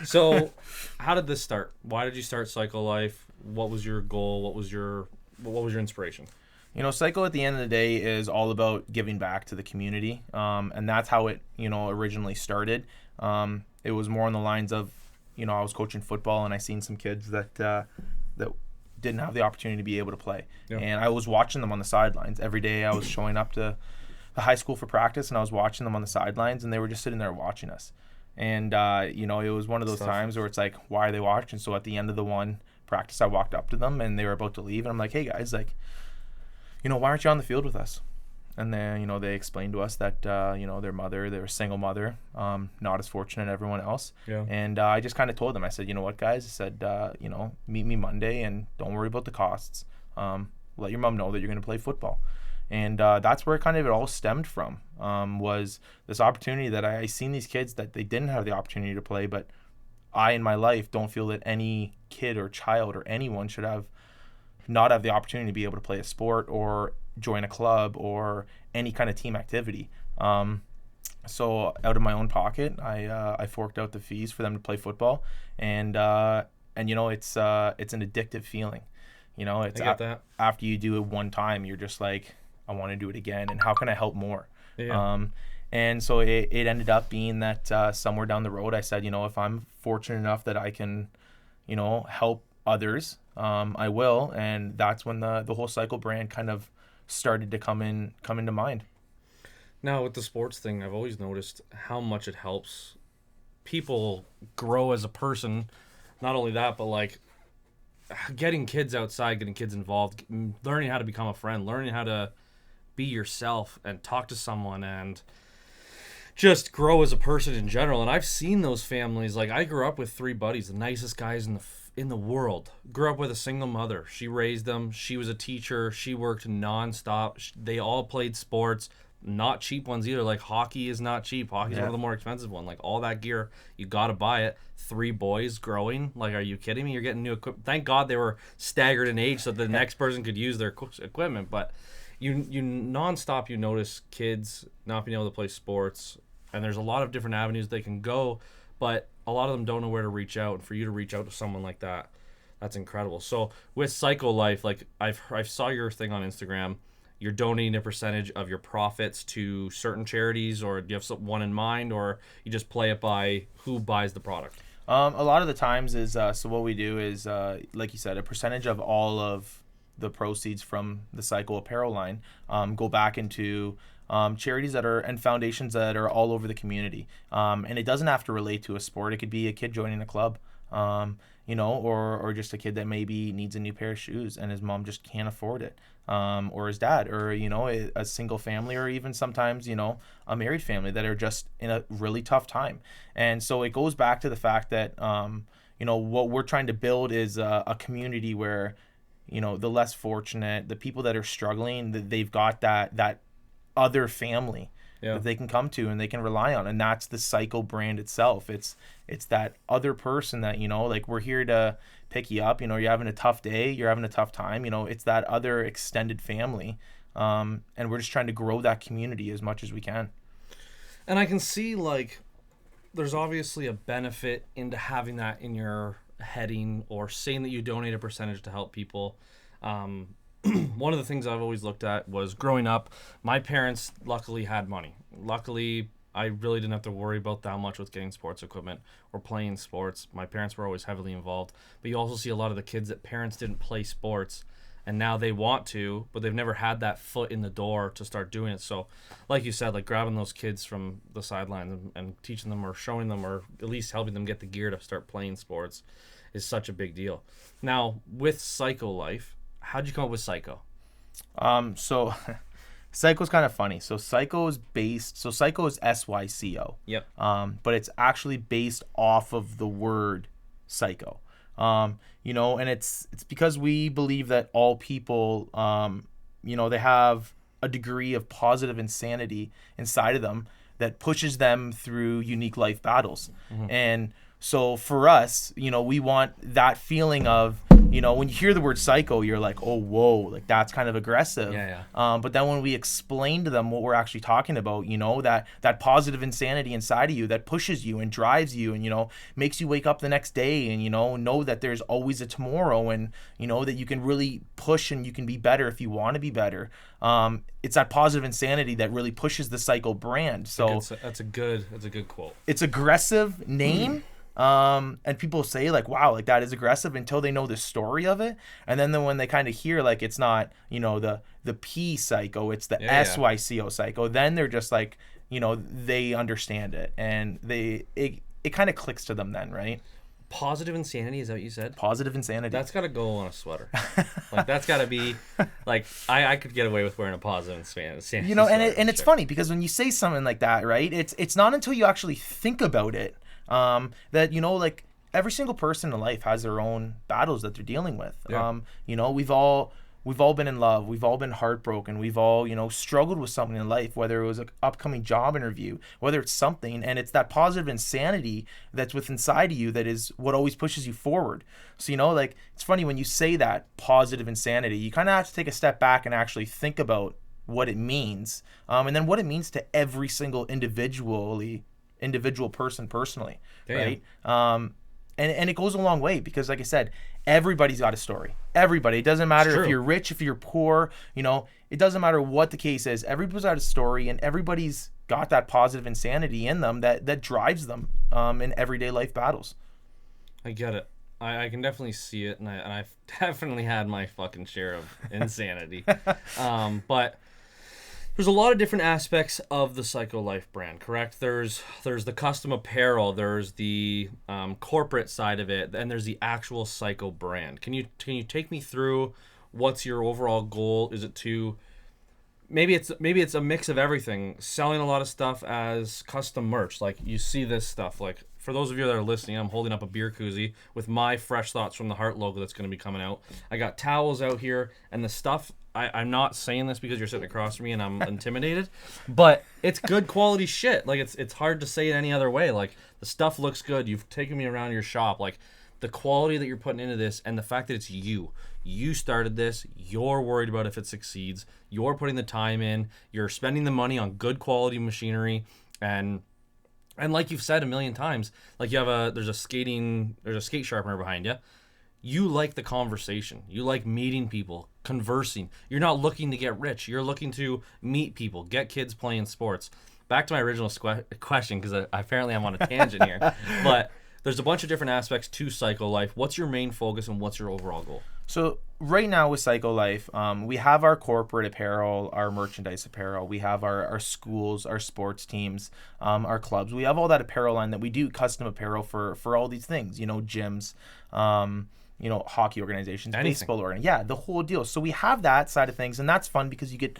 So, how did this start? Why did you start Psycholife? What was your goal? What was your inspiration? Psycho at the end of the day is all about giving back to the community, and that's how it originally started. It was more on the lines of I was coaching football and I seen some kids that didn't have the opportunity to be able to play, and I was watching them on the sidelines every day. I was showing up to the high school for practice and I was watching them on the sidelines, and they were just sitting there watching us. And it was one of those times where it's like, why are they watching? So at the end of the one practice, I walked up to them and they were about to leave, and I'm like, hey guys, like, why aren't you on the field with us? And then, they explained to us that, their mother, they're a single mother, not as fortunate as everyone else. Yeah. And I just kind of told them, I said, you know what, guys? I said, meet me Monday and don't worry about the costs. Let your mom know that you're going to play football. And that's where it all stemmed from, was this opportunity that I seen these kids that they didn't have the opportunity to play, but I, in my life, don't feel that any kid or child or anyone should not have the opportunity to be able to play a sport or join a club or any kind of team activity. So out of my own pocket, I forked out the fees for them to play football, and it's an addictive feeling. It's after you do it one time, you're just like, I want to do it again, and how can I help more? Yeah. And so it ended up being that somewhere down the road, I said, if I'm fortunate enough that I can, help others, I will. And that's when the whole Psycho brand kind of started to come into mind. Now, with the sports thing, I've always noticed how much it helps people grow as a person. Not only that, but like getting kids outside, getting kids involved, learning how to become a friend, learning how to be yourself and talk to someone and just grow as a person in general. And I've seen those families. Like, I grew up with 3 buddies, the nicest guys in the world. Grew up with a single mother. She raised them. She was a teacher. She worked nonstop. They all played sports, not cheap ones either. Like, hockey is not cheap. Hockey's one of the more expensive ones. Like, all that gear, you got to buy it. 3 boys growing. Like, are you kidding me? You're getting new equipment. Thank God they were staggered in age so the next person could use their equipment. But you nonstop, you notice kids not being able to play sports, and there's a lot of different avenues they can go, but a lot of them don't know where to reach out. And for you to reach out to someone like that, that's incredible. So with Psycholife, like I saw your thing on Instagram, you're donating a percentage of your profits to certain charities, or do you have one in mind, or you just play it by who buys the product? A lot of the times is so what we do is like you said, a percentage of all of the proceeds from the Psycho Apparel line go back into charities and foundations that are all over the community. And it doesn't have to relate to a sport. It could be a kid joining a club, or just a kid that maybe needs a new pair of shoes and his mom just can't afford it. Or his dad, or, a single family, or even sometimes, a married family that are just in a really tough time. And so it goes back to the fact that, what we're trying to build is a community where, the less fortunate, the people that are struggling, they've got that other family that they can come to and they can rely on. And that's the Psycho brand itself. It's that other person that, like, we're here to pick you up. You're having a tough day, you're having a tough time, it's that other extended family. And we're just trying to grow that community as much as we can. And I can see, like, there's obviously a benefit into having that in your heading, or saying that you donate a percentage to help people. One of the things I've always looked at was, growing up, my parents luckily had money. Luckily, I really didn't have to worry about that much with getting sports equipment or playing sports. My parents were always heavily involved. But you also see a lot of the kids that parents didn't play sports, and now they want to, but they've never had that foot in the door to start doing it. So, like you said, like, grabbing those kids from the sidelines and teaching them, or showing them, or at least helping them get the gear to start playing sports is such a big deal. Now, with Psycholife, how'd you come up with Psycho? So Psycho's kind of funny. So Psycho is SYCO. Yep. But it's actually based off of the word psycho. And it's because we believe that all people, they have a degree of positive insanity inside of them that pushes them through unique life battles. Mm-hmm. And so for us, we want that feeling of you know, when you hear the word psycho, you're like, oh, whoa, like that's kind of aggressive. Yeah. But then when we explain to them what we're actually talking about, you know, that positive insanity inside of you that pushes you and drives you and, you know, makes you wake up the next day and, you know that there's always a tomorrow and, you know, that you can really push and you can be better if you want to be better. It's that positive insanity that really pushes the Psycho brand. So that's a good quote. It's aggressive name. And people say like, wow, like that is aggressive until they know the story of it. And then when they kind of hear like it's not, you know, the P Psycho, it's the SYCO Psycho, then they're just like, you know, they understand it and it kind of clicks to them then, right? Positive insanity, is that what you said? Positive insanity. That's got to go on a sweater. Like that's got to be like I could get away with wearing a positive insanity. You know, and it's funny because when you say something like that, right? It's not until you actually think about it that, you know, like every single person in life has their own battles that they're dealing with. Yeah. You know, we've all been in love, we've all been heartbroken, we've all, you know, struggled with something in life, whether it was an upcoming job interview, whether it's something, and it's that positive insanity that's within inside of you that is what always pushes you forward. So, you know, like it's funny when you say that positive insanity, you kind of have to take a step back and actually think about what it means, and then what it means to every single individual person personally. Damn. Right? And it goes a long way because, like I said, everybody's got a story. Everybody. It doesn't matter if you're rich, if you're poor, you know, it doesn't matter what the case is. Everybody's got a story and everybody's got that positive insanity in them that drives them in everyday life battles. I get it. I can definitely see it, and I've definitely had my fucking share of insanity. But there's a lot of different aspects of the Psycholife brand, correct? There's the custom apparel, there's the corporate side of it, and there's the actual Psycho brand. Can you take me through what's your overall goal? Is it to maybe it's a mix of everything, selling a lot of stuff as custom merch, like you see this stuff, like for those of you that are listening, I'm holding up a beer koozie with my Fresh Thoughts from the Heart logo that's going to be coming out. I got towels out here, and the stuff, I'm not saying this because you're sitting across from me and I'm intimidated, but it's good quality shit. Like it's hard to say it any other way. Like the stuff looks good. You've taken me around your shop. Like the quality that you're putting into this and the fact that it's you started this, you're worried about if it succeeds. You're putting the time in. You're spending the money on good quality machinery, and like you've said a million times, like there's a skate sharpener behind you. You like the conversation. You like meeting people, conversing. You're not looking to get rich. You're looking to meet people, get kids playing sports. Back to my original question, because apparently I'm on a tangent here. But there's a bunch of different aspects to Psycholife. What's your main focus and what's your overall goal? So right now with Psycholife, we have our corporate apparel, our merchandise apparel. We have our schools, our sports teams, our clubs. We have all that apparel line that we do custom apparel for all these things, you know, gyms, you know, hockey organizations, baseball organizations. Yeah, the whole deal. So we have that side of things, and that's fun because you get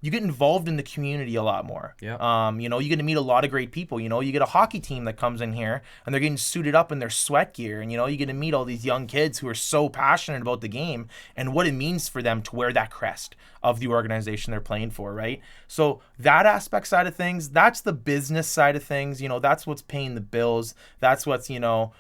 involved in the community a lot more. Yeah. You know, you get to meet a lot of great people. You know, you get a hockey team that comes in here and they're getting suited up in their sweat gear, and you know, you get to meet all these young kids who are so passionate about the game and what it means for them to wear that crest of the organization they're playing for, right? So that aspect side of things, that's the business side of things. You know, that's what's paying the bills. That's what's, you know,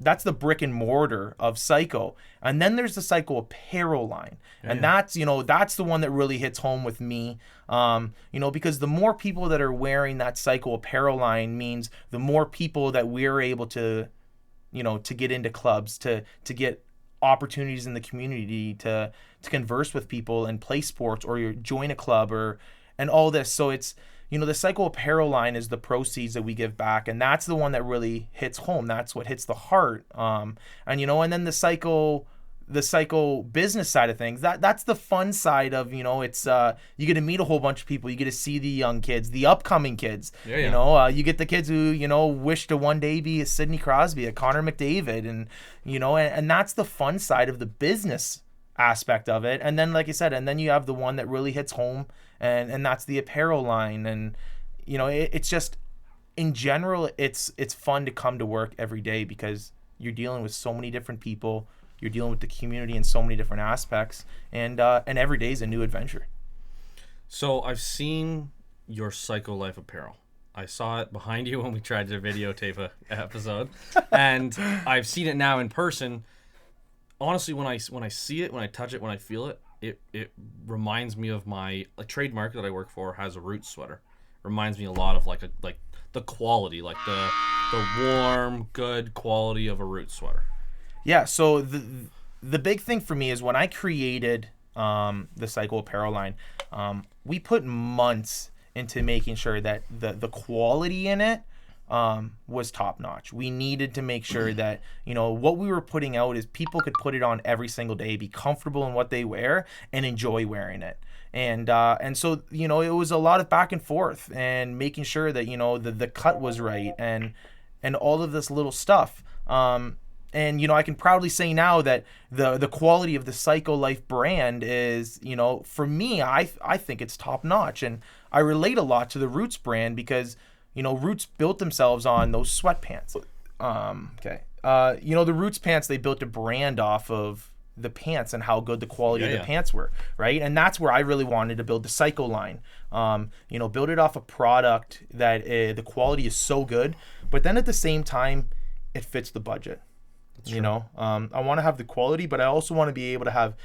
that's the brick and mortar of Psycho. And then there's the Psycho apparel line. And that's, you know, that's the one that really hits home with me. You know, because the more people that are wearing that Psycho apparel line means the more people that we're able to, you know, to get into clubs, to get opportunities in the community, to converse with people and play sports, or you join a club, and all this. So it's, you know, the Psycho apparel line is the proceeds that we give back, and that's the one that really hits home. That's what hits the heart. And you know, and then the Psycho business side of things, that's the fun side of, you know, it's you get to meet a whole bunch of people. You get to see the young kids, the upcoming kids. You know, you get the kids who, you know, wish to one day be a Sidney Crosby, a Connor McDavid, and you know, and that's the fun side of the business aspect of it. And then, like I said, and then you have the one that really hits home, and that's the apparel line. And you know, it's just, in general, it's fun to come to work every day because you're dealing with so many different people. You're dealing with the community in so many different aspects, and every day is a new adventure. So I've seen your Psycholife apparel. I saw it behind you when we tried to videotape a episode, and I've seen it now in person. honestly, when I see it, when I touch it, when I feel it, it reminds me of my trade market that I work for has a Roots sweater. Reminds me a lot of like the quality, like the warm, good quality of a Roots sweater. Yeah. So the big thing for me is when I created the Psycho Apparel line, we put months into making sure that the quality in it was top notch. We needed to make sure that, you know, what we were putting out is people could put it on every single day, be comfortable in what they wear, and enjoy wearing it. And so, you know, it was a lot of back and forth and making sure that, you know, the cut was right and all of this little stuff. And, you know, I can proudly say now that the quality of the Psycholife brand is, you know, for me, I think it's top notch. And I relate a lot to the Roots brand because, you know, Roots built themselves on those sweatpants. You know, the Roots pants, they built a brand off of the pants and how good the quality of the pants were, right? And that's where I really wanted to build the Psycho line. You know, build it off a product that the quality is so good, but then at the same time, it fits the budget. You know, I want to have the quality, but I also want to be able to have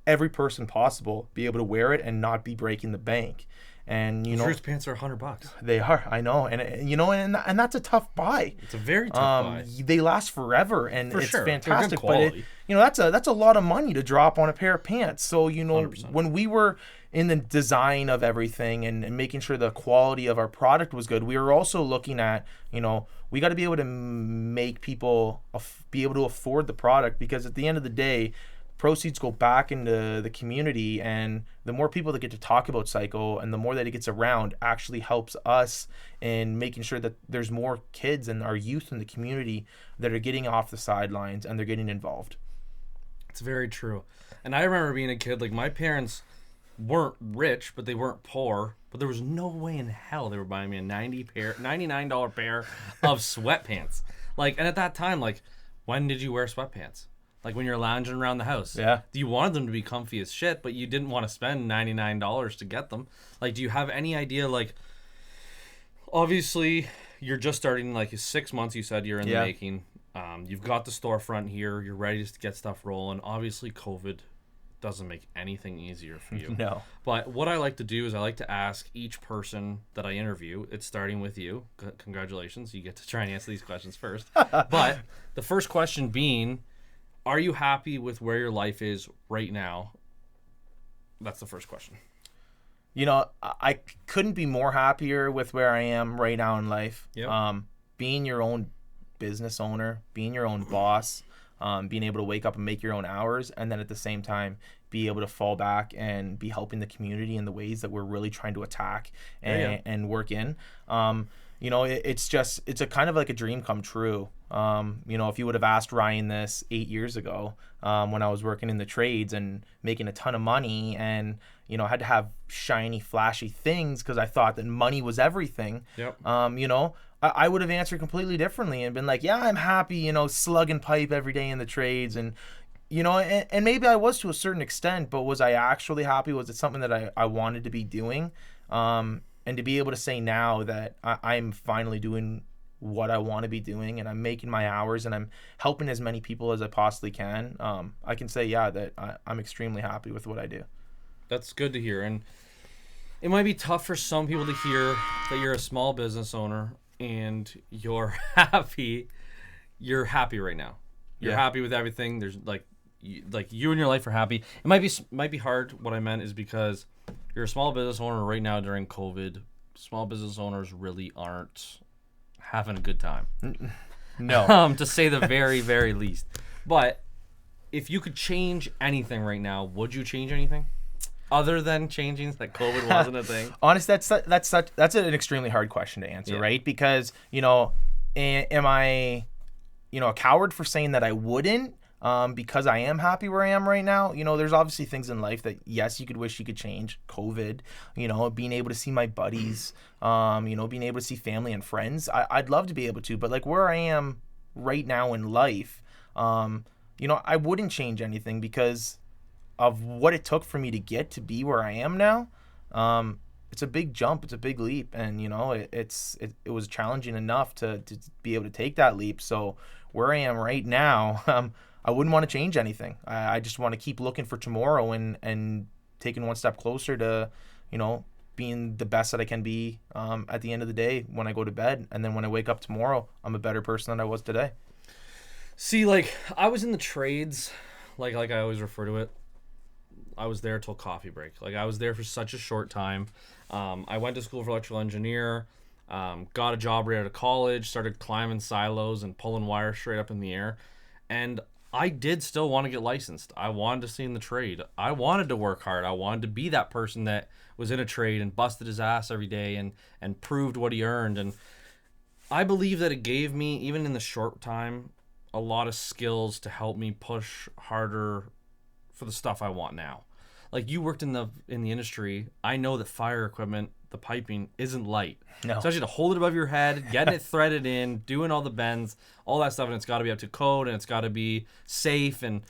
every person possible be able to wear it and not be breaking the bank. And you know, Roots pants are $100. They are, I know, and you know, and that's a tough buy. It's a very tough buy. They last forever, and For it's sure. fantastic. But it, you know, that's a lot of money to drop on a pair of pants. So you know, 100%. when we were in the design of everything and making sure the quality of our product was good, we were also looking at, you know, we got to be able to make people be able to afford the product, because at the end of the day, proceeds go back into the community, and the more people that get to talk about Psycho and the more that it gets around actually helps us in making sure that there's more kids and our youth in the community that are getting off the sidelines and they're getting involved. It's very true. And I remember being a kid, like my parents weren't rich, but they weren't poor, but there was no way in hell they were buying me a $99 pair of sweatpants. Like, and at that time, like, when did you wear sweatpants? Like when you're lounging around the house. Yeah. You wanted them to be comfy as shit, but you didn't want to spend $99 to get them. Like, do you have any idea, like, obviously you're just starting, like 6 months you said you're in the making. You've got the storefront here. You're ready to get stuff rolling. Obviously COVID doesn't make anything easier for you. No. But what I like to do is I like to ask each person that I interview, it's starting with you. Congratulations. You get to try and answer these questions first. But the first question being, are you happy with where your life is right now? That's the first question. You know, I couldn't be more happier with where I am right now in life. Yep. Being your own business owner, being your own boss, being able to wake up and make your own hours, and then at the same time be able to fall back and be helping the community in the ways that we're really trying to attack and work in. You know, it's a kind of like a dream come true. You know, if you would have asked Ryan this 8 years ago, when I was working in the trades and making a ton of money and, you know, had to have shiny, flashy things because I thought that money was everything. Yep. You know, I would have answered completely differently and been like, yeah, I'm happy, you know, slugging pipe every day in the trades. And, you know, and maybe I was to a certain extent, but was I actually happy? Was it something that I wanted to be doing? And to be able to say now that I'm finally doing what I want to be doing and I'm making my hours and I'm helping as many people as I possibly can, I can say, yeah, that I'm extremely happy with what I do. That's good to hear. And it might be tough for some people to hear that you're a small business owner and you're happy. You're happy right now. You're happy with everything. There's like you and your life are happy. It might be hard. What I meant is because you're a small business owner right now during COVID. Small business owners really aren't having a good time. No. To say the very, very least. But if you could change anything right now, would you change anything? Other than changing that COVID wasn't a thing? Honest, that's an extremely hard question to answer, right? Because, you know, am I, you know, a coward for saying that I wouldn't? Because I am happy where I am right now. You know, there's obviously things in life that, yes, you could wish you could change. COVID, you know, being able to see my buddies, you know, being able to see family and friends. I'd love to be able to, but like where I am right now in life, you know, I wouldn't change anything because of what it took for me to get to be where I am now. It's a big jump. It's a big leap. And, you know, it was challenging enough to be able to take that leap. So where I am right now, I wouldn't want to change anything. I just want to keep looking for tomorrow and taking one step closer to, you know, being the best that I can be at the end of the day when I go to bed. And then when I wake up tomorrow, I'm a better person than I was today. See, like, I was in the trades, like I always refer to it. I was there till coffee break. Like, I was there for such a short time. I went to school for electrical engineer, got a job right out of college, started climbing silos and pulling wires straight up in the air. And I did still want to get licensed. I wanted to stay in the trade. I wanted to work hard. I wanted to be that person that was in a trade and busted his ass every day and proved what he earned. And I believe that it gave me, even in the short time, a lot of skills to help me push harder for the stuff I want now. Like, you worked in the industry. I know that fire equipment, the piping, isn't light. No. Especially to hold it above your head, getting it threaded in, doing all the bends, all that stuff, and it's got to be up to code, and it's got to be safe. And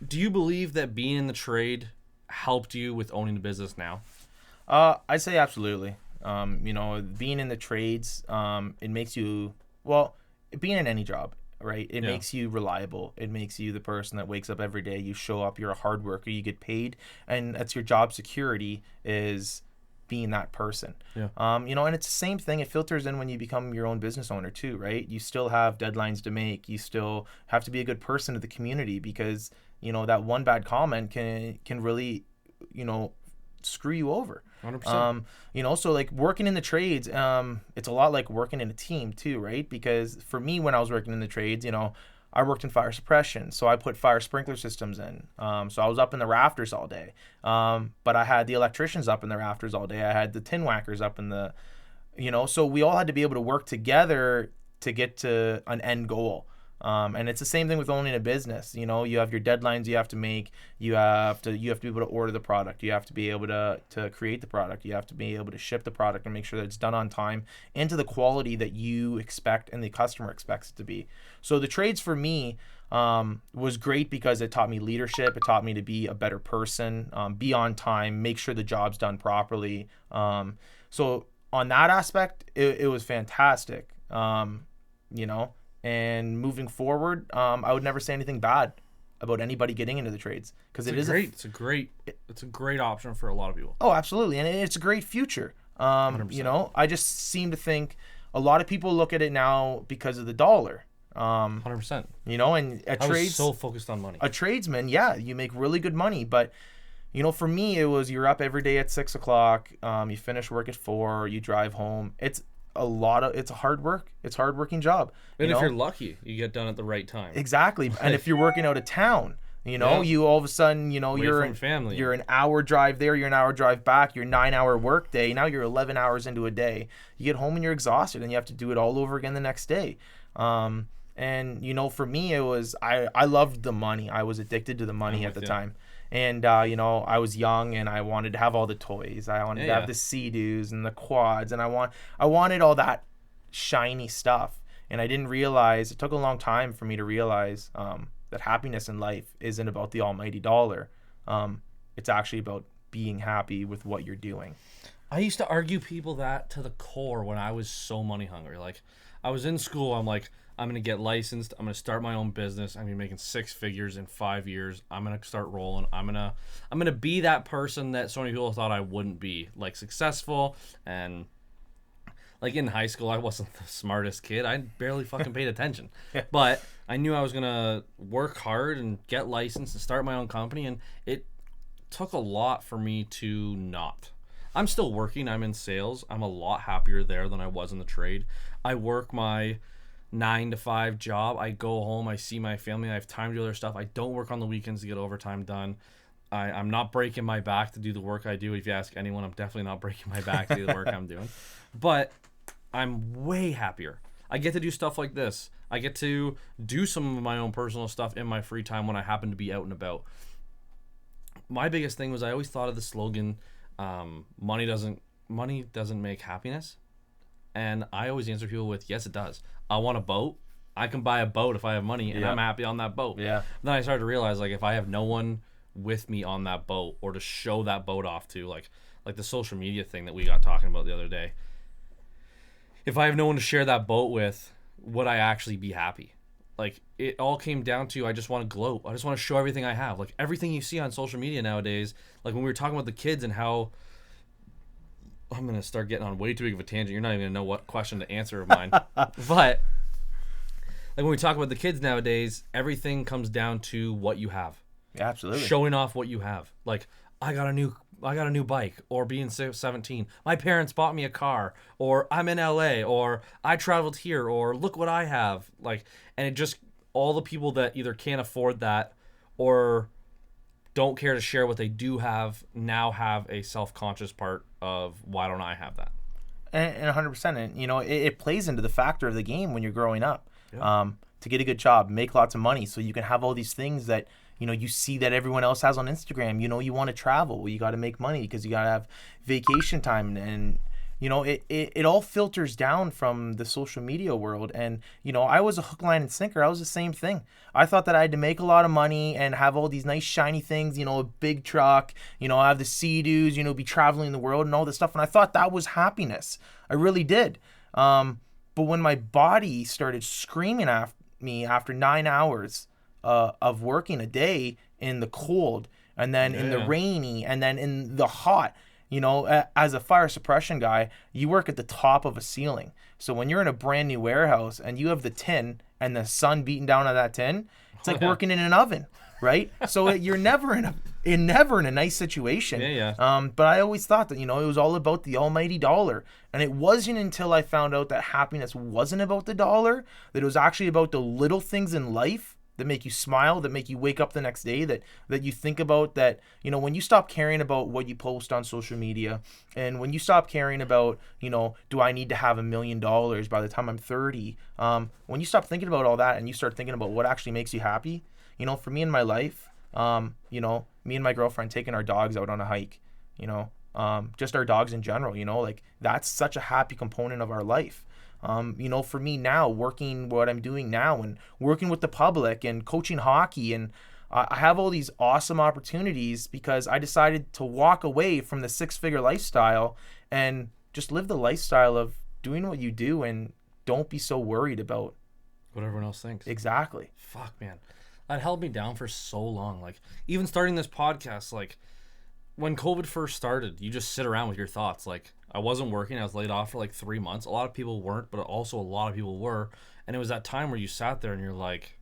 do you believe that being in the trade helped you with owning the business now? I'd say absolutely. You know, being in the trades, it makes you, well, being in any job, right? It makes you reliable. It makes you the person that wakes up every day. You show up, you're a hard worker, you get paid, and that's your job security, is being that person. Yeah. You know, and it's the same thing. It filters in when you become your own business owner too, right? You still have deadlines to make. You still have to be a good person to the community, because, you know, that one bad comment can really, you know, screw you over. 100%. You know, so like working in the trades, it's a lot like working in a team too, right? Because for me, when I was working in the trades, you know, I worked in fire suppression, so I put fire sprinkler systems in. So I was up in the rafters all day. But I had the electricians up in the rafters all day. I had the tin whackers up in the, you know, so we all had to be able to work together to get to an end goal. And it's the same thing with owning a business. You know, you have your deadlines you have to make. You have to be able to order the product. You have to be able to create the product. You have to be able to ship the product and make sure that it's done on time and to the quality that you expect and the customer expects it to be. So the trades for me was great because it taught me leadership. It taught me to be a better person, be on time, make sure the job's done properly. So on that aspect, it was fantastic. You know. And moving forward, I would never say anything bad about anybody getting into the trades, because it's a great option for a lot of people. Oh, absolutely, and it's a great future. 100%. You know, I just seem to think a lot of people look at it now because of the dollar. 100%. You know, and I was so focused on money. A tradesman, yeah, you make really good money, but you know, for me, it was you're up every day at 6 o'clock. You finish work at 4. You drive home. It's hard work. It's a hard-working job. And if you're lucky, you get done at the right time. Exactly. And if you're working out of town, you know, you all of a sudden, you know, you're an hour drive there, you're an hour drive back, your 9-hour work day. Now you're 11 hours into a day. You get home and you're exhausted, and you have to do it all over again the next day. And you know, for me, it was I loved the money. I was addicted to the money at the time. And, you know, I was young and I wanted to have all the toys. I wanted to have the Sea-Doos and the quads. And I wanted all that shiny stuff. And I didn't realize, it took a long time for me to realize that happiness in life isn't about the almighty dollar. It's actually about being happy with what you're doing. I used to argue people that to the core when I was so money hungry. Like, I was in school, I'm like, I'm going to get licensed. I'm going to start my own business. I'm going to be making 6 figures in 5 years. I'm going to start rolling. I'm going to be that person that so many people thought I wouldn't be, like, successful. And like in high school, I wasn't the smartest kid. I barely fucking paid attention. But I knew I was going to work hard and get licensed and start my own company. And it took a lot for me to not. I'm still working. I'm in sales. I'm a lot happier there than I was in the trade. I work my 9-to-5 job. I go home, I see my family, I have time to do other stuff. I don't work on the weekends to get overtime done. I'm not breaking my back to do the work I do. If you ask anyone, I'm definitely not breaking my back to do the work I'm doing. But I'm way happier. I get to do stuff like this. I get to do some of my own personal stuff in my free time when I happen to be out and about. My biggest thing was I always thought of the slogan, money doesn't make happiness. And I always answer people with, yes, it does. I want a boat. I can buy a boat if I have money, and I'm happy on that boat. Yeah. Then I started to realize, like, if I have no one with me on that boat or to show that boat off to, like the social media thing that we got talking about the other day, if I have no one to share that boat with, would I actually be happy? Like, it all came down to, I just want to gloat. I just want to show everything I have. Like, everything you see on social media nowadays, like when we were talking about the kids and how, I'm going to start getting on way too big of a tangent. You're not even going to know what question to answer of mine. But, like, when we talk about the kids nowadays, everything comes down to what you have. Yeah, absolutely. Showing off what you have. Like, I got a new bike, or being 17. My parents bought me a car, or I'm in LA, or I traveled here, or look what I have. Like, and it just, all the people that either can't afford that or don't care to share what they do have now have a self-conscious part of, why don't I have that? And 100%. And, you know, it plays into the factor of the game when you're growing up. Yeah. To get a good job, make lots of money so you can have all these things that, you know, you see that everyone else has on Instagram. You know, you want to travel. Well, you got to make money because you got to have vacation time. And, you know, it all filters down from the social media world. And, you know, I was a hook, line, and sinker. I was the same thing. I thought that I had to make a lot of money and have all these nice shiny things, you know, a big truck, you know, have the Sea-Doos, you know, be traveling the world and all this stuff. And I thought that was happiness. I really did. But when my body started screaming at me after 9 hours of working a day in the cold, and then in the rainy, and then in the hot, you know, as a fire suppression guy, you work at the top of a ceiling. So when you're in a brand new warehouse and you have the tin and the sun beating down on that tin, it's like working in an oven, right? So you're never in a nice situation. But I always thought that, you know, it was all about the almighty dollar. And it wasn't until I found out that happiness wasn't about the dollar, that it was actually about the little things in life that make you smile, that make you wake up the next day, that you think about, that, you know, when you stop caring about what you post on social media, and when you stop caring about, you know, do I need to have $1 million by the time I'm 30? When you stop thinking about all that and you start thinking about what actually makes you happy, you know, for me in my life, you know, me and my girlfriend taking our dogs out on a hike, you know, just our dogs in general, you know, like that's such a happy component of our life. You know, for me now, working what I'm doing now and working with the public and coaching hockey, and I have all these awesome opportunities because I decided to walk away from the 6-figure lifestyle and just live the lifestyle of doing what you do and don't be so worried about what everyone else thinks. Exactly. Fuck, man. That held me down for so long. Like, even starting this podcast, like, when COVID first started, you just sit around with your thoughts. Like, I wasn't working. I was laid off for like 3 months. A lot of people weren't, but also a lot of people were. And it was that time where you sat there and you're like,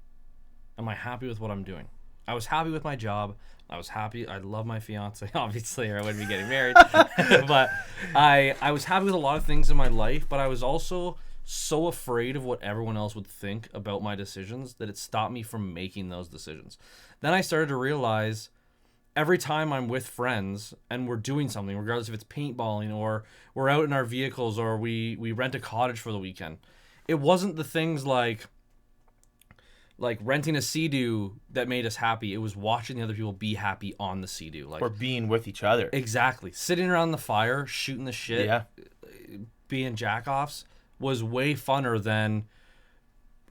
am I happy with what I'm doing? I was happy with my job. I was happy. I love my fiance, obviously, or I wouldn't be getting married. But I was happy with a lot of things in my life, but I was also so afraid of what everyone else would think about my decisions that it stopped me from making those decisions. Then I started to realize, every time I'm with friends and we're doing something, regardless if it's paintballing or we're out in our vehicles or we rent a cottage for the weekend, it wasn't the things like renting a Sea-Doo that made us happy. It was watching the other people be happy on the Sea-Doo. Like, or being with each other. Exactly. Sitting around the fire, shooting the shit, being jack-offs was way funner than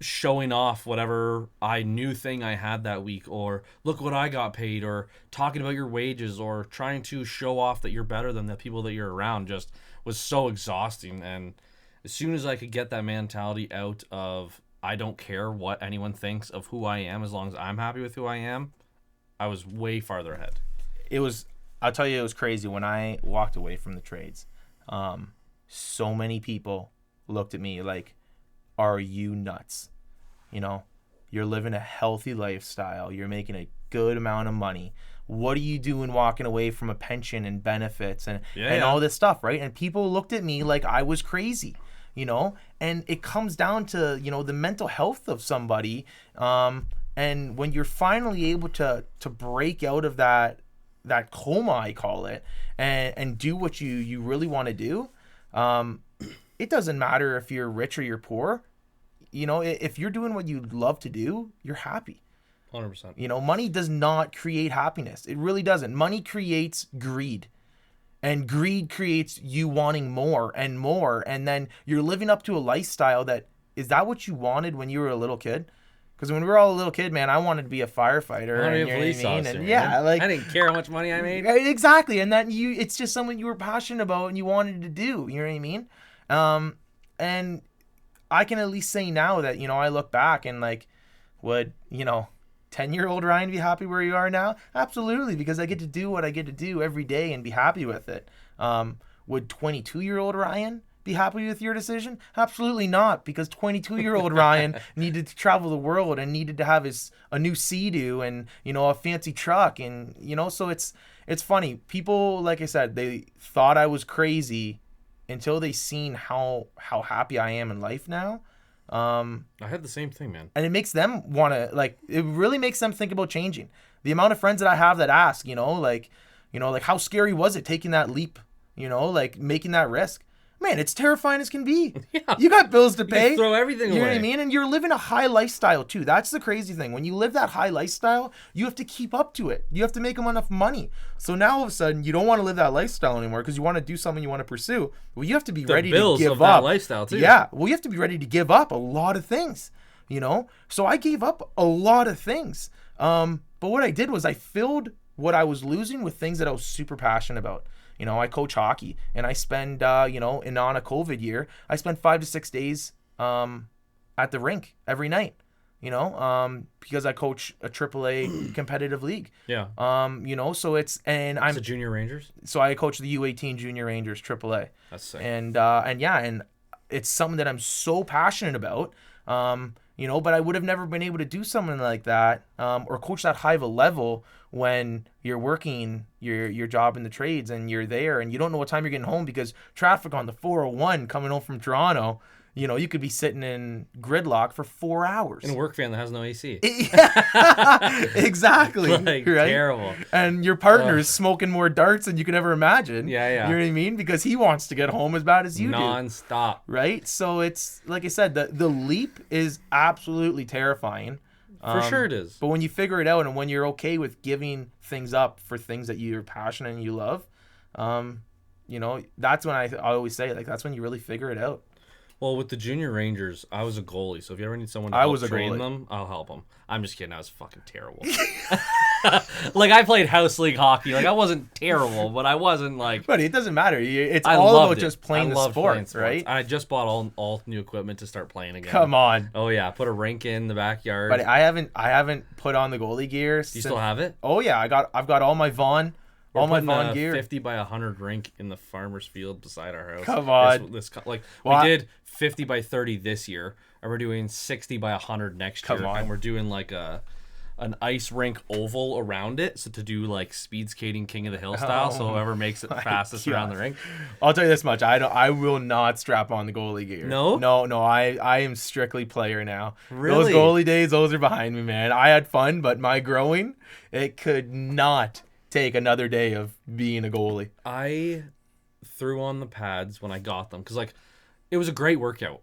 showing off whatever new thing I had that week, or look what I got paid, or talking about your wages, or trying to show off that you're better than the people that you're around. Just was so exhausting. And as soon as I could get that mentality out of, I don't care what anyone thinks of who I am as long as I'm happy with who I am, I was way farther ahead. I'll tell you, it was crazy when I walked away from the trades. So many people looked at me like, are you nuts? You know, you're living a healthy lifestyle. You're making a good amount of money. What are you doing walking away from a pension and benefits and all this stuff, right? And people looked at me like I was crazy, you know? And it comes down to, you know, the mental health of somebody. And when you're finally able to break out of that coma, I call it, and do what you really want to do, it doesn't matter if you're rich or you're poor. You know, if you're doing what you love to do, you're happy. 100%. You know, money does not create happiness. It really doesn't. Money creates greed. And greed creates you wanting more and more. And then you're living up to a lifestyle is that what you wanted when you were a little kid? Because when we were all a little kid, man, I wanted to be a firefighter. I wanted to be a police officer. And I didn't care how much money I made. Exactly. And that it's just something you were passionate about and you wanted to do. You know what I mean? And I can at least say now that, you know, I look back and like, Would, 10-year-old Ryan be happy where you are now? Absolutely, because I get to do what I get to do every day and be happy with it. Would 22-year-old Ryan be happy with your decision? Absolutely not, because 22-year-old Ryan needed to travel the world and needed to have a new Sea-Doo and, a fancy truck. And, so it's funny. People, like I said, they thought I was crazy until they seen how happy I am in life now. I had the same thing, man. And it makes them want to, it really makes them think about changing. The amount of friends that I have that ask, how scary was it taking that leap, making that risk? Man, it's terrifying as can be. Yeah. You got bills to pay. You throw everything away. You know what I mean? And you're living a high lifestyle too. That's the crazy thing. When you live that high lifestyle, you have to keep up to it. You have to make them enough money. So now all of a sudden, you don't want to live that lifestyle anymore because you want to do something you want to pursue. Well, you have to be ready to give up. That lifestyle too. Yeah. Well, you have to be ready to give up a lot of things. So I gave up a lot of things. But what I did was I filled what I was losing with things that I was super passionate about. I coach hockey, and I spend, and on a COVID year, I spend 5 to 6 days at the rink every night, because I coach a AAA competitive league. Yeah. So it's, and I'm... Is it Junior Rangers? So I coach the U18 Junior Rangers AAA. That's sick. And it's something that I'm so passionate about, but I would have never been able to do something like that or coach that high of a level when you're working your job in the trades and you're there and you don't know what time you're getting home because traffic on the 401 coming home from Toronto, you could be sitting in gridlock for 4 hours. In a work van that has no AC. Exactly. Right? Terrible. And your partner is smoking more darts than you could ever imagine. Yeah. You know what I mean? Because he wants to get home as bad as you do. Non-stop. Right? So it's, like I said, the leap is absolutely terrifying. For sure it is. But when you figure it out and when you're okay with giving things up for things that you're passionate and you love, that's when I always say, that's when you really figure it out. Well, with the Junior Rangers, I was a goalie. So if you ever need someone to help train goalie. them, I'll help them. I'm just kidding. I was fucking terrible. I played house league hockey. I wasn't terrible, but I wasn't But it doesn't matter. It's all about just playing the sport, right? I just bought all new equipment to start playing again. Come on. Oh yeah, put a rink in the backyard. But I haven't put on the goalie gear. Do you still have it? Oh yeah, I've got all my Vaughn. All my Vaughn gear. 50 by 100 rink in the farmer's field beside our house. Come on. We did 50 by 30 this year, and we're doing 60 by 100 next year. And we're doing an ice rink oval around it, so to do speed skating King of the Hill style. So whoever makes it fastest around the rink. I'll tell you this much: I will not strap on the goalie gear. No. I am strictly player now. Really? Those goalie days, those are behind me, man. I had fun, but my growing, it could not take another day of being a goalie. I threw on the pads when I got them because it was a great workout.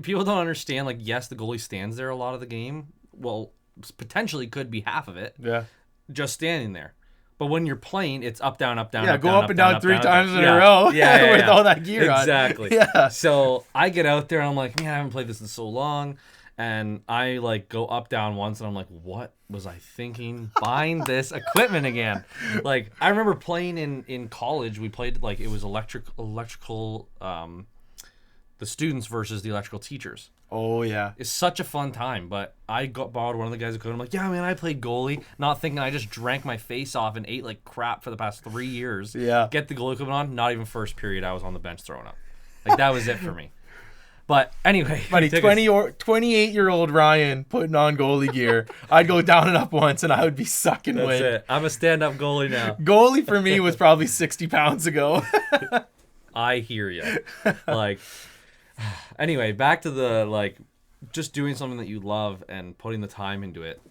People don't understand. Yes, the goalie stands there a lot of the game. Well, potentially could be half of it. Yeah, just standing there. But when you're playing, it's up, down, up, down. Yeah, up, go down, up and down, three times in a row. Yeah, with all that gear on. Exactly. Yeah. So I get out there and I'm like, man, I haven't played this in so long. And I go up, down once and I'm like, what was I thinking buying this equipment again? I remember playing in college. We played it was electrical, the students versus the electrical teachers. Oh yeah. It's such a fun time. But I borrowed one of the guys' equipment. I'm like, yeah, man, I played goalie. Not thinking I just drank my face off and ate like crap for the past 3 years. Yeah. Get the goalie equipment on. Not even first period. I was on the bench throwing up. That was it for me. But anyway, buddy, 28-year-old Ryan putting on goalie gear. I'd go down and up once, and I would be sucking wind. That's it. I'm a stand-up goalie now. Goalie for me was probably 60 pounds ago. I hear you. Anyway, back to the just doing something that you love and putting the time into it.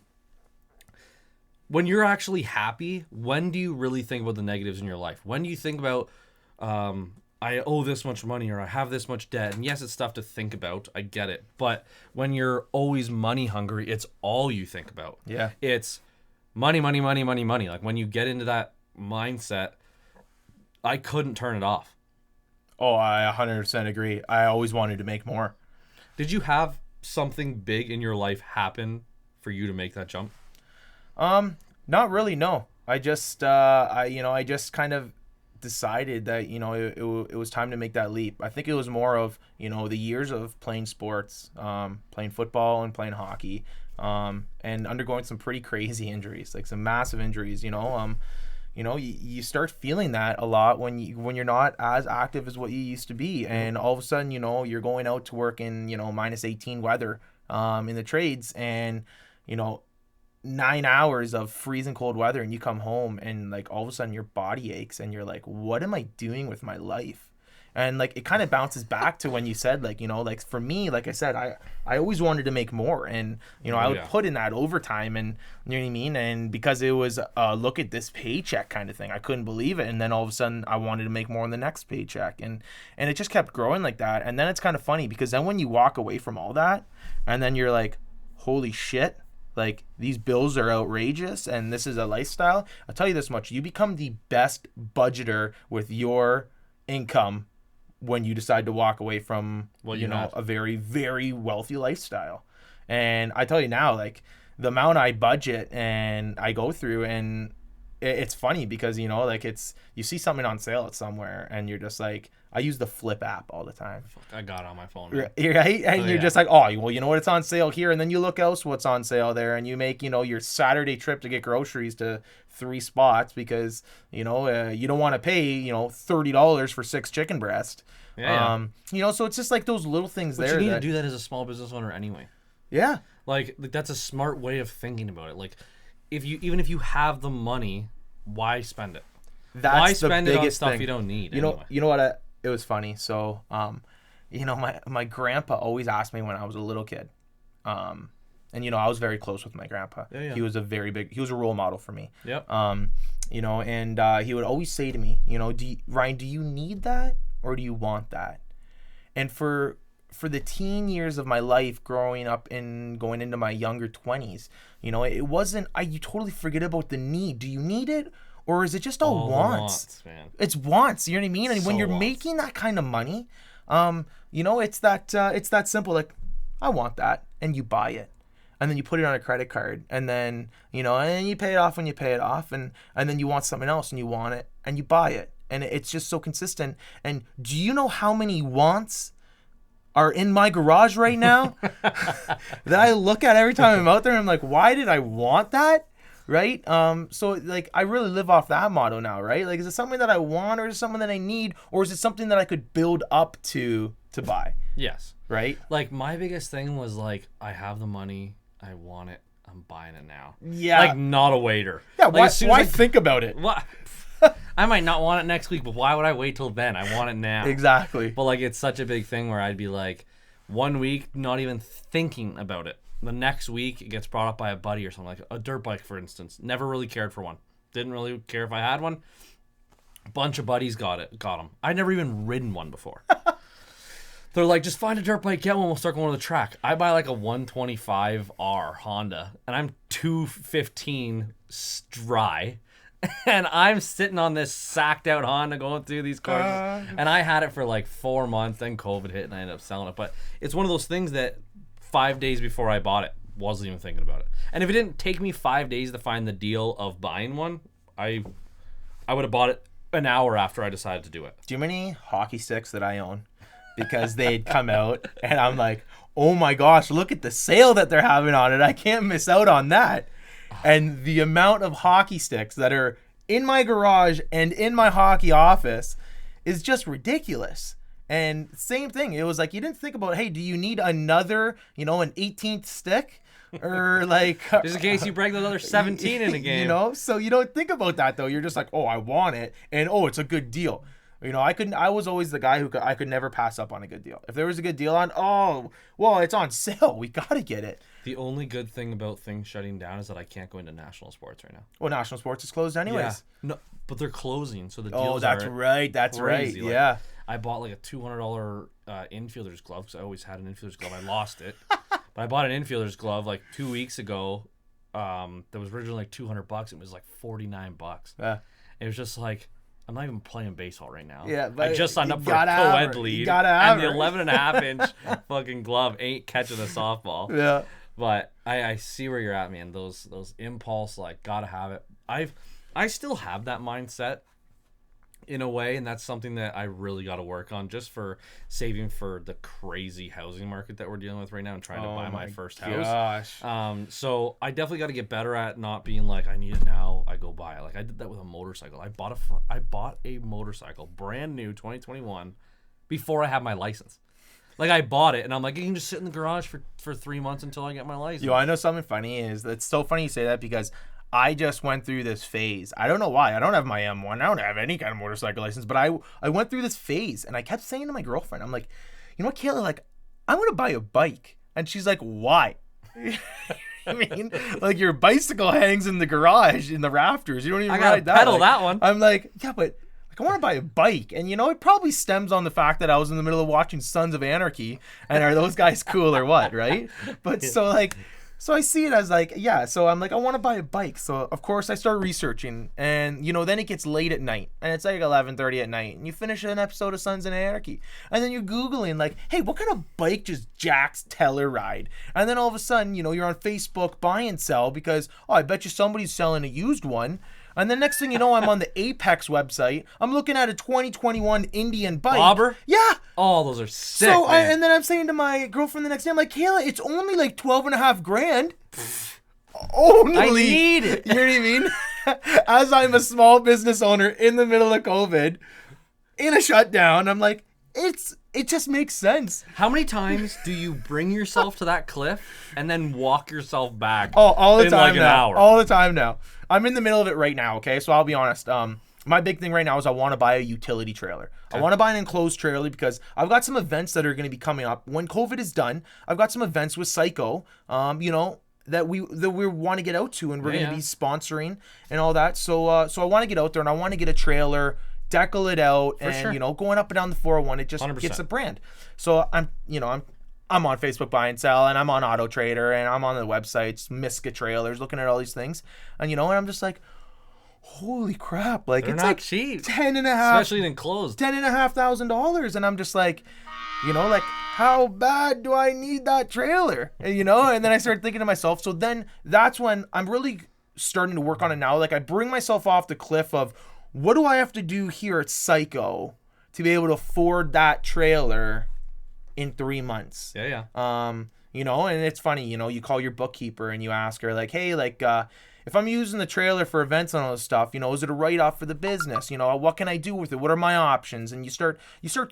When you're actually happy, when do you really think about the negatives in your life? When do you think about, I owe this much money or I have this much debt? And yes, it's stuff to think about. I get it. But when you're always money hungry, it's all you think about. Yeah. It's money, money, money, money, money. When you get into that mindset, I couldn't turn it off. Oh, I 100% agree. I always wanted to make more. Did you have something big in your life happen for you to make that jump? Not really, no. I just, I just kind of decided that, it was time to make that leap. I think it was more of, the years of playing sports, playing football and playing hockey, and undergoing some pretty crazy injuries, like some massive injuries, you start feeling that a lot when you're not as active as what you used to be. And all of a sudden, you're going out to work in, minus 18 weather, in the trades, and, 9 hours of freezing cold weather, and you come home and like all of a sudden your body aches and you're like, what am I doing with my life? And like it kind of bounces back to when you said, like, like for me, like I said, I always wanted to make more, and I would put in that overtime, and you know what I mean, and because it was look at this paycheck kind of thing, I couldn't believe it. And then all of a sudden I wanted to make more on the next paycheck, and it just kept growing like that. And then it's kind of funny because then when you walk away from all that and then you're like, holy shit, like these bills are outrageous and this is a lifestyle. I'll tell you this much, you become the best budgeter with your income when you decide to walk away from a very, very wealthy lifestyle. And I tell you now, like the amount I budget and I go through, and it's funny because like you see something on sale at somewhere and you're just like, I use the Flip app all the time. I got it on my phone. Right? And you're just like, oh, well, you know what? It's on sale here. And then you look else what's on sale there, and you make, your Saturday trip to get groceries to 3 spots because, you don't want to pay, $30 for 6 chicken breast. Yeah. So it's just like those little things but there. You need to do that as a small business owner anyway. Yeah. Like that's a smart way of thinking about it. Like even if you have the money, why spend it? Why spend it on stuff you don't need? You know what? It was funny. So, my grandpa always asked me when I was a little kid, and I was very close with my grandpa. Yeah. He was a role model for me. Yep. And he would always say to me, Ryan, do you need that or do you want that? And for the teen years of my life, growing up and going into my younger 20s, it wasn't. You totally forget about the need. Do you need it? Or is it just all wants? Man. It's wants, you know what I mean? And So when you're wants. making that kind of money, it's that simple. Like, I want that, and you buy it, and then you put it on a credit card, and then and you pay it off when you pay it off, and then you want something else, and you want it, and you buy it, and it's just so consistent. And do you know how many wants are in my garage right now that I look at every time I'm out there, and I'm like, why did I want that? Right? So like I really live off that motto now, right? Like, is it something that I want, or is it something that I need, or is it something that I could build up to buy? Yes. Right? Like my biggest thing was like, I have the money, I want it, I'm buying it now. Yeah. Like not a waiter. Yeah, like, why think about it? What? I might not want it next week, but why would I wait till then? I want it now. Exactly. But like it's such a big thing where I'd be like 1 week not even thinking about it. The next week, it gets brought up by a buddy or something, like a dirt bike, for instance. Never really cared for one. Didn't really care if I had one. A bunch of buddies got them. I'd never even ridden one before. They're like, just find a dirt bike, get one, we'll start going to the track. I buy like a 125R Honda, and I'm 215 dry. And I'm sitting on this sacked out Honda going through these courses. And I had it for like 4 months, then COVID hit, and I ended up selling it. But it's one of those things that 5 days before I bought it, wasn't even thinking about it. And if it didn't take me 5 days to find the deal of buying one, I would have bought it an hour after I decided to do it. Do you know how many hockey sticks that I own? Because they'd come out and I'm like, oh my gosh, look at the sale that they're having on it. I can't miss out on that. And the amount of hockey sticks that are in my garage and in my hockey office is just ridiculous. And same thing. It was like, you didn't think about, hey, do you need another, an 18th stick? Or like... Just in case you break those other 17 in a game. So you don't think about that, though. You're just like, oh, I want it. And, oh, it's a good deal. I was always the guy I could never pass up on a good deal. If there was a good deal on, oh, well, it's on sale. We got to get it. The only good thing about things shutting down is that I can't go into national sports right now. Well, national sports is closed anyways. Yeah. No, but they're closing, so the deals Oh, that's are right. That's crazy. right. Like, yeah. I bought like a $200 infielder's glove because I always had an infielder's glove. I lost it. But I bought an infielder's glove like 2 weeks ago. That was originally like $200. It was like $49. Yeah. It was just like, I'm not even playing baseball right now. Yeah, but I just signed up for a gotta have co-ed her. league. You gotta have and the her. 11.5-inch fucking glove ain't catching a softball. Yeah. But I see where you're at, man. Those impulse, like, gotta have it. I still have that mindset. in a way, and that's something that I really got to work on just for saving for the crazy housing market that we're dealing with right now and trying to buy my first house. So I definitely got to get better at not being like, I need it now, I go buy it. Like I did that with a motorcycle. I bought a motorcycle, brand new, 2021, before I had my license. Like I bought it, and I'm like, you can just sit in the garage for 3 months until I get my license. Yo, I know something funny is it's so funny you say that because I just went through this phase. I don't know why. I don't have my M1. I don't have any kind of motorcycle license, but I went through this phase, and I kept saying to my girlfriend, I'm like, you know what, Kayla, like, I want to buy a bike. And she's like, why? I mean, like, your bicycle hangs in the garage in the rafters. You don't even ride that. I gotta pedal that one. I'm like, yeah, but like, I want to buy a bike. And, you know, it probably stems on the fact that I was in the middle of watching Sons of Anarchy, and are those guys cool or what, right? But so, like... So I see it as like, yeah, so I'm like, I want to buy a bike. So, of course, I start researching. And, you know, then it gets late at night. And it's like 11:30 at night. And you finish an episode of Sons of Anarchy. And then you're Googling, like, hey, what kind of bike does Jack's Telluride? And then all of a sudden, you know, you're on Facebook buy and sell because, oh, I bet you somebody's selling a used one. And the next thing you know, I'm on the Apex website. I'm looking at a 2021 Indian bike. Bobber? Yeah. Oh, those are sick. So, and then I'm saying to my girlfriend the next day, I'm like, Kayla, it's only like 12.5 grand. Only. I need it. You know what I mean? As I'm a small business owner in the middle of COVID, in a shutdown, I'm like, it just makes sense. How many times do you bring yourself to that cliff and then walk yourself back? Oh, all the in time like now. An hour. All the time now. I'm in the middle of it right now, okay? So I'll be honest. My big thing right now is I want to buy a utility trailer. Okay. I want to buy an enclosed trailer because I've got some events that are going to be coming up. When COVID is done, I've got some events with Syco, you know, that we want to get out to, and we're going to be sponsoring and all that. So I want to get out there, and I want to get a trailer, decal it out, and you know, going up and down the 401, it just 100%. Gets a brand. So I'm on Facebook buy and sell, and I'm on Auto Trader, and I'm on the websites, Miska Trailers, looking at all these things, and you know, and I'm just like, holy crap! Like they're it's not like cheap, especially enclosed, $10,500, and I'm just like, you know, like how bad do I need that trailer? And, you know, and then I started thinking to myself. So then that's when I'm really starting to work on it now. Like I bring myself off the cliff of what do I have to do here at Syco to be able to afford that trailer in 3 months. Yeah. You know, and it's funny, you know, you call your bookkeeper and you ask her like, hey, like, if I'm using the trailer for events and all this stuff, you know, is it a write-off for the business? You know, what can I do with it? What are my options? And you start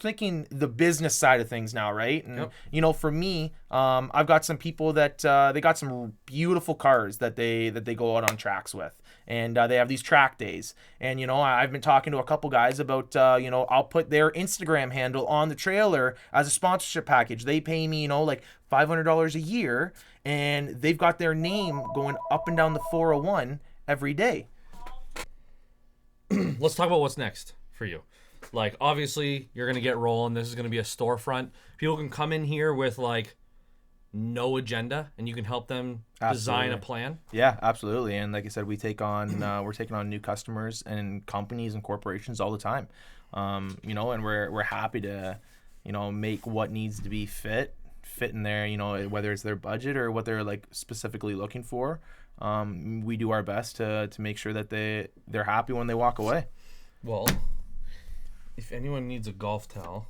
thinking the business side of things now, right? And, you know, for me, I've got some people that they got some beautiful cars that they go out on tracks with. And they have these track days. And, you know, I've been talking to a couple guys about, you know, I'll put their Instagram handle on the trailer as a sponsorship package. They pay me, you know, like $500 a year. And they've got their name going up and down the 401 every day. Let's talk about what's next for you. Like, obviously, you're going to get rolling. This is going to be a storefront. People can come in here with, like, no agenda, and you can help them design a plan. Yeah, absolutely. And like I said, we're taking on new customers and companies and corporations all the time. You know, and we're happy to, you know, make what needs to be fit in there, you know, whether it's their budget or what they're like specifically looking for. We do our best to make sure that they're happy when they walk away. Well, if anyone needs a golf towel,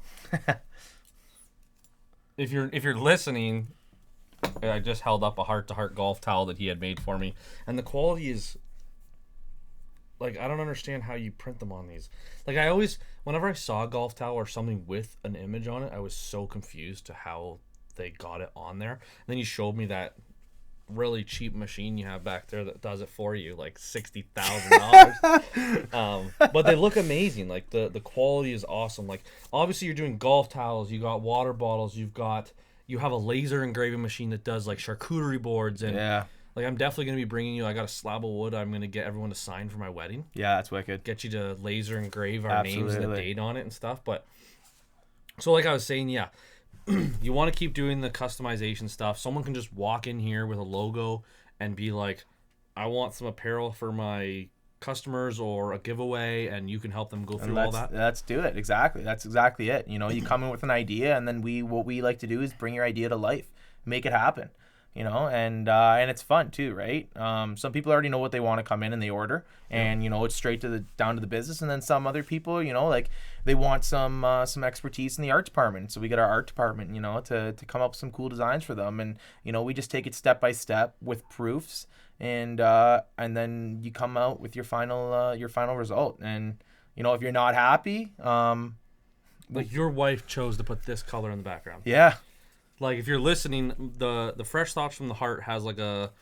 if you're listening, I just held up a Heart2Heart golf towel that he had made for me, and the quality is like, I don't understand how you print them on these. Like, I always, whenever I saw a golf towel or something with an image on it, I was so confused to how they got it on there. And then you showed me that really cheap machine you have back there that does it for you, like $60,000. But they look amazing. Like the quality is awesome. Like, obviously you're doing golf towels, you got water bottles, you have a laser engraving machine that does like charcuterie boards, and like, I'm definitely gonna be bringing you. I got a slab of wood. I'm gonna get everyone to sign for my wedding. Yeah, that's wicked. Get you to laser engrave our names and the date on it and stuff. But so, like I was saying, yeah. You want to keep doing the customization stuff. Someone can just walk in here with a logo and be like, I want some apparel for my customers or a giveaway, and you can help them go through all that. Let's do it. Exactly. That's exactly it. You know, you come in with an idea, and then what we like to do is bring your idea to life, make it happen. and it's fun too, right? Some people already know what they want to come in and they order, and it's straight down to the business. And then some other people, like they want some expertise in the art department. So we get our art department, to come up with some cool designs for them, and we just take it step by step with proofs, and then you come out with your final result. And if you're not happy, like your wife chose to put this color in the background. Yeah. Like if you're listening, the Fresh Thoughts from the Heart has like a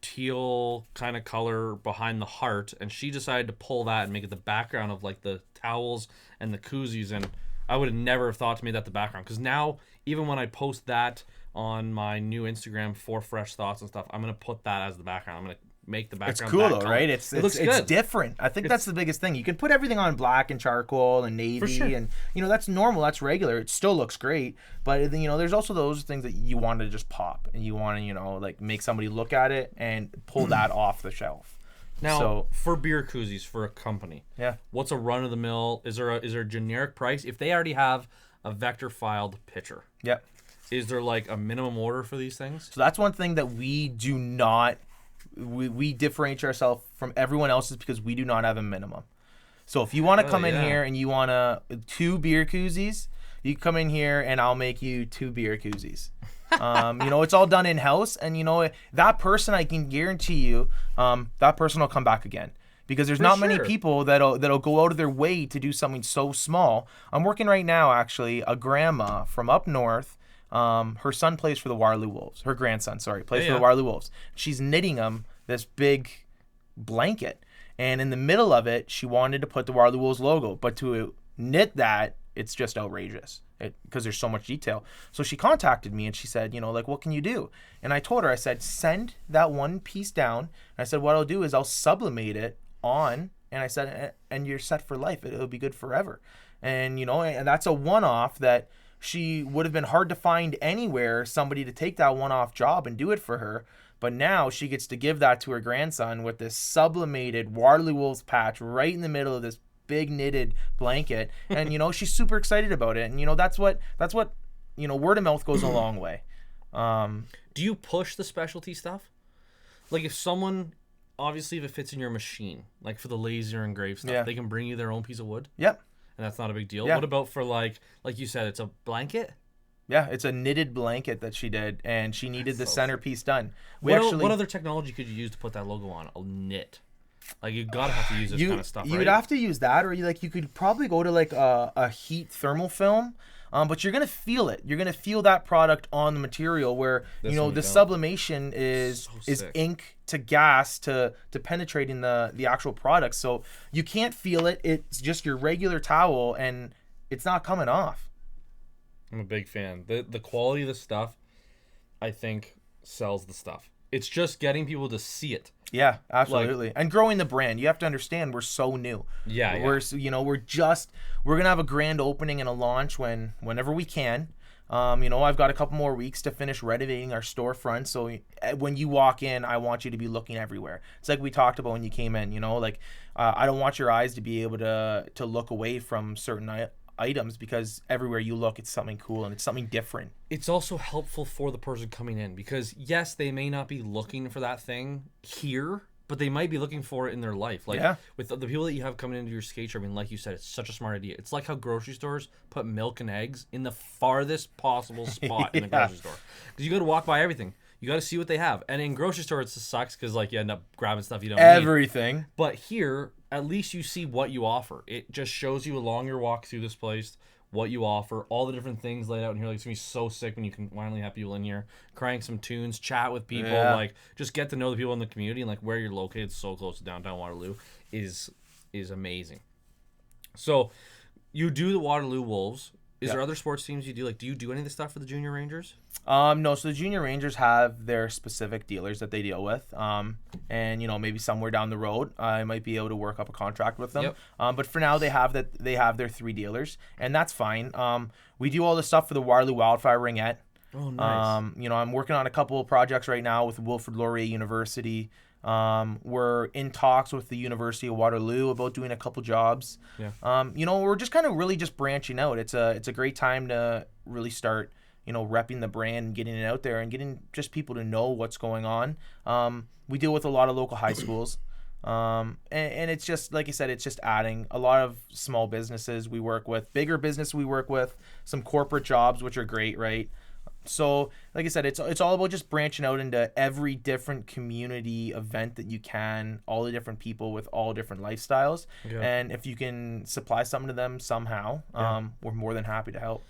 teal kind of color behind the heart, and she decided to pull that and make it the background of like the towels and the koozies. And I would have never have thought to make that the background, because now even when I post that on my new Instagram for Fresh Thoughts and stuff, I'm gonna put that as the background. I'm gonna make the background. It's cool though, color. right? It looks good. It's different. I think that's the biggest thing. You can put everything on black and charcoal and navy, For sure. and that's normal, that's regular. It still looks great, but there's also those things that you want to just pop, and you want to like make somebody look at it and pull that off the shelf. Now, for beer koozies for a company, what's a run of the mill? Is there a generic price if they already have a vector filed pitcher? Yeah. Is there like a minimum order for these things? So that's one thing that we do not. We differentiate ourselves from everyone else's because we do not have a minimum. So if you want to come in here and you want 2 beer koozies, you come in here and I'll make you 2 beer koozies. It's all done in house, and that person, I can guarantee you, that person will come back again, because there's not many people that'll go out of their way to do something so small. I'm working right now, actually, a grandma from up north. Her son plays for the Waterloo Wolves. Her grandson, plays for the Waterloo Wolves. She's knitting him this big blanket, and in the middle of it, she wanted to put the Waterloo Wolves logo, but to knit that, it's just outrageous because there's so much detail. So she contacted me and she said, like, what can you do? And I told her, I said, send that one piece down. And I said, what I'll do is I'll sublimate it on, and I said, and you're set for life. It'll be good forever. And and that's a one-off that she would have been hard to find anywhere, somebody to take that one-off job and do it for her. But now she gets to give that to her grandson with this sublimated Waterloo Wolves patch right in the middle of this big knitted blanket. And, she's super excited about it. And, that's what word of mouth goes a long way. Do you push the specialty stuff? Like if someone, obviously if it fits in your machine, like for the laser engraved stuff, they can bring you their own piece of wood? Yep. And that's not a big deal. Yeah. What about for like you said, it's a blanket? Yeah, it's a knitted blanket that she did, and she needed the centerpiece done. What other technology could you use to put that logo on? A knit. Like you gotta have to use this kind of stuff. You would have to use that, or you could probably go to like a heat thermal film. But you're gonna feel it. You're gonna feel that product on the material, where the sublimation is ink to gas to penetrating the actual product. So you can't feel it. It's just your regular towel, and it's not coming off. I'm a big fan. The quality of the stuff, I think, sells the stuff. It's just getting people to see it. Yeah, absolutely. And growing the brand. You have to understand, we're so new. Yeah. We're gonna have a grand opening and a launch whenever we can. I've got a couple more weeks to finish renovating our storefront. So when you walk in, I want you to be looking everywhere. It's like we talked about when you came in. I don't want your eyes to be able to look away from certain items, because everywhere you look, it's something cool and it's something different. It's also helpful for the person coming in, because yes, they may not be looking for that thing here, but they might be looking for it in their life. With the people that you have coming into your skate shop, like you said, it's such a smart idea. It's like how grocery stores put milk and eggs in the farthest possible spot in the grocery store, because you got to walk by everything. You got to see what they have. And in grocery store, it just sucks because you end up grabbing stuff you don't need. Everything. But here, at least you see what you offer. It just shows you along your walk through this place what you offer, all the different things laid out in here. It's going to be so sick when you can finally have people in here, crank some tunes, chat with people, just get to know the people in the community, and where you're located so close to downtown Waterloo is amazing. So you do the Waterloo Wolves. Is there other sports teams you do? Do you do any of the stuff for the Junior Rangers? No. So the Junior Rangers have their specific dealers that they deal with. And maybe somewhere down the road, I might be able to work up a contract with them. Yep. But for now, they have their 3 dealers, and that's fine. We do all the stuff for the Waterloo Wildfire Ringette. Oh, nice. I'm working on a couple of projects right now with Wilfrid Laurier University. We're in talks with the University of Waterloo about doing a couple jobs. Yeah. We're just kind of really just branching out. It's a great time to really start, repping the brand and getting it out there and getting just people to know what's going on. We deal with a lot of local high schools. And it's just, like I said, it's just adding a lot of small businesses we work with, bigger business we work with, some corporate jobs, which are great, right? So, like I said, it's all about just branching out into every different community event that you can, all the different people with all different lifestyles. Yeah. And if you can supply something to them somehow, we're more than happy to help.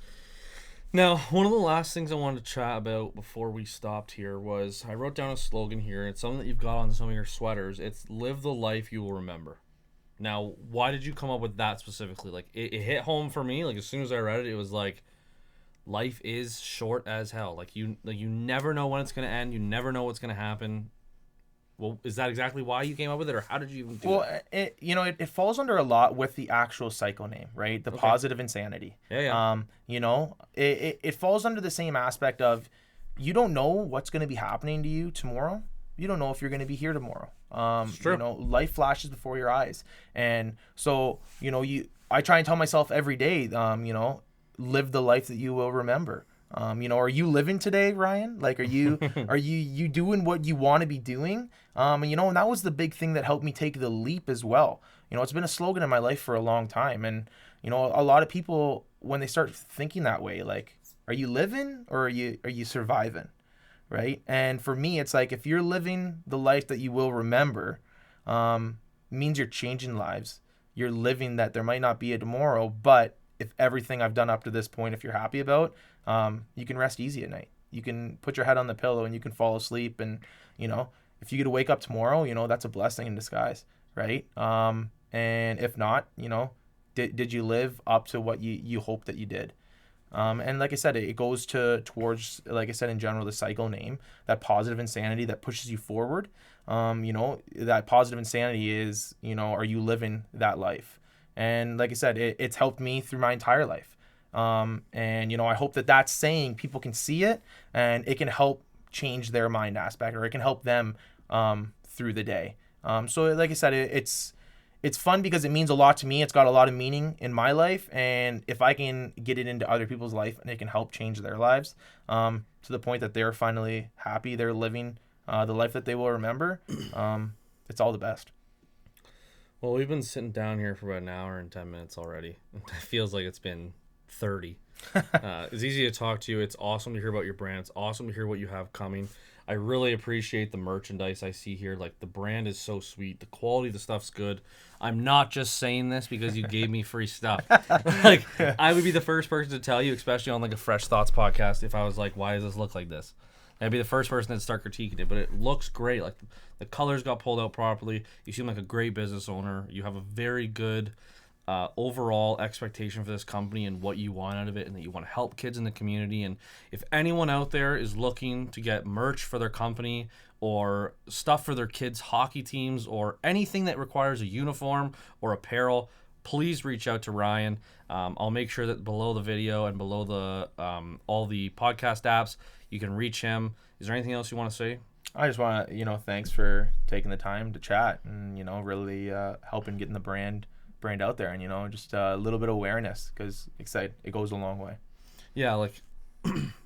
Now, one of the last things I wanted to chat about before we stopped here was I wrote down a slogan here. It's something that you've got on some of your sweaters. It's live the life you will remember. Now, why did you come up with that specifically? Like, it hit home for me. Like, as soon as I read it, it was like, life is short as hell. Like you never know when it's going to end. You never know what's going to happen. Well, is that exactly why you came up with it, or how did you even do it? Well, it falls under a lot with the actual Psycho name, right? The positive insanity. Yeah. It falls under the same aspect of you don't know what's going to be happening to you tomorrow. You don't know if you're going to be here tomorrow. It's true. Life flashes before your eyes. And so, I try and tell myself every day, live the life that you will remember. Are you living today, Ryan? Like, are you doing what you want to be doing? And that was the big thing that helped me take the leap as well. It's been a slogan in my life for a long time. And, a lot of people, when they start thinking that way, like, are you living or are you surviving? Right. And for me, it's like, if you're living the life that you will remember, means you're changing lives. You're living that there might not be a tomorrow, but if everything I've done up to this point, if you're happy about, you can rest easy at night. You can put your head on the pillow and you can fall asleep. And, if you get to wake up tomorrow, that's a blessing in disguise. Right. And if not, did you live up to what you hoped that you did? And like I said, it goes towards, like I said, in general, the Psycho name, that positive insanity that pushes you forward. That positive insanity is, are you living that life? And like I said, it's helped me through my entire life. And I hope that that's saying people can see it and it can help change their mind aspect, or it can help them through the day. So like I said, it's fun because it means a lot to me. It's got a lot of meaning in my life. And if I can get it into other people's life and it can help change their lives to the point that they're finally happy, they're living the life that they will remember, it's all the best. Well, we've been sitting down here for about an hour and 10 minutes already. It feels like it's been 30. It's easy to talk to you. It's awesome to hear about your brand. It's awesome to hear what you have coming. I really appreciate the merchandise I see here. Like, the brand is so sweet. The quality of the stuff's good. I'm not just saying this because you gave me free stuff. Like, I would be the first person to tell you, especially on like a Fresh Thoughts podcast, if I was like, why does this look like this? I'd be the first person to start critiquing it, but it looks great. Like, the colors got pulled out properly. You seem like a great business owner. You have a very good overall expectation for this company and what you want out of it, and that you want to help kids in the community. And if anyone out there is looking to get merch for their company or stuff for their kids' hockey teams or anything that requires a uniform or apparel, please reach out to Ryan. I'll make sure that below the video and below the all the podcast apps, you can reach him. Is there anything else you want to say? I just want to, thanks for taking the time to chat and, really helping getting the brand out there, and, just a little bit of awareness, because it goes a long way. Yeah, like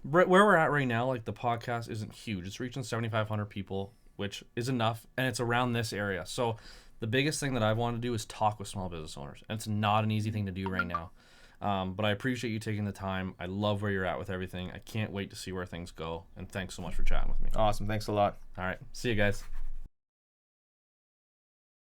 where we're at right now, like, the podcast isn't huge. It's reaching 7,500 people, which is enough, and it's around this area. So the biggest thing that I want to do is talk with small business owners, and it's not an easy thing to do right now. But I appreciate you taking the time. I love where you're at with everything. I can't wait to see where things go. And thanks so much for chatting with me. Awesome. Thanks a lot. All right. See you guys.